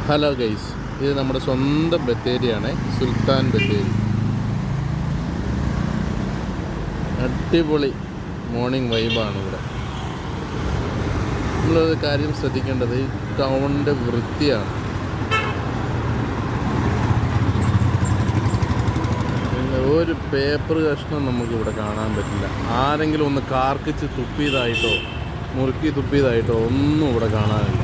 Hello guys, ഇത് നമ്മുടെ സ്വന്തം ബത്തേരിയാണ്, സുൽത്താൻ ബത്തേരി. അടിപൊളി മോർണിംഗ് വൈബാണ് ഇവിടെ. നമ്മളൊരു കാര്യം ശ്രദ്ധിക്കേണ്ടത് ഈ ടൗണിൻ്റെ വൃത്തിയാണ്. പിന്നെ ഒരു പേപ്പർ കഷ്ണം നമുക്കിവിടെ കാണാൻ പറ്റില്ല. ആരെങ്കിലും ഒന്ന് കാർക്കിച്ച് തുപ്പിയതായിട്ടോ മുറുക്കി തുപ്പിയതായിട്ടോ ഒന്നും ഇവിടെ കാണാനില്ല.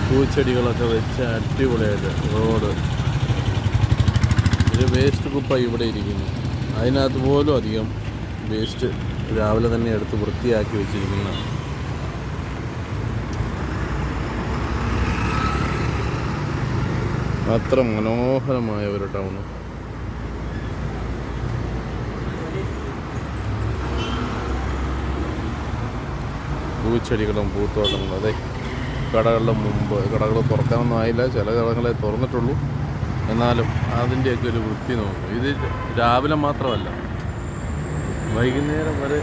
പൂച്ചെടികളൊക്കെ വെച്ച് അടിപൊളിയായിട്ട് റോഡ്. ഒരു വേസ്റ്റ് കുപ്പ ഇവിടെ ഇരിക്കുന്നു, അതിനകത്ത് പോലും അധികം വേസ്റ്റ് രാവിലെ തന്നെ എടുത്ത് വൃത്തിയാക്കി വെച്ചിരിക്കുന്ന അത്ര മനോഹരമായ ഒരു ടൗണ്. പൂച്ചെടികളും പൂത്തോട്ടങ്ങളും. അതെ, കടകളുടെ മുമ്പ് കടകൾ തുറക്കാനൊന്നും ആയില്ല, ചില കടകളെ തുറന്നിട്ടുള്ളൂ. എന്നാലും അതിൻ്റെയൊക്കെ ഒരു വൃത്തി നോക്കും. ഇത് രാവിലെ മാത്രമല്ല, വൈകുന്നേരം വരെ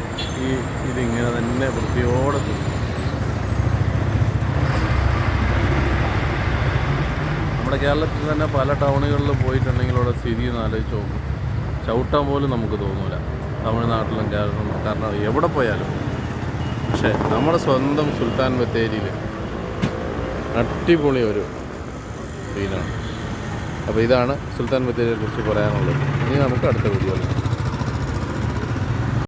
ഇതിങ്ങനെ തന്നെ വൃത്തിയോടെ തോന്നും. നമ്മുടെ കേരളത്തിൽ തന്നെ പല ടൗണുകളിൽ പോയിട്ടുണ്ടെങ്കിൽ അവിടെ സ്ഥിതി ഒന്ന് ആലോചിച്ച് നോക്കും. ചവിട്ടാൻ പോലും നമുക്ക് തോന്നൂല, തമിഴ്നാട്ടിലും കാരണം എവിടെ പോയാലും. പക്ഷേ നമ്മുടെ സ്വന്തം സുൽത്താൻ ബത്തേരിയിൽ അടിപൊളി ഒരു ഫീലാണ്. അപ്പോൾ ഇതാണ് സുൽത്താൻ ബത്തേരിയെ കുറിച്ച് പറയാനുള്ളത്. ഇനി നമുക്ക് അടുത്ത വീഡിയോയിൽ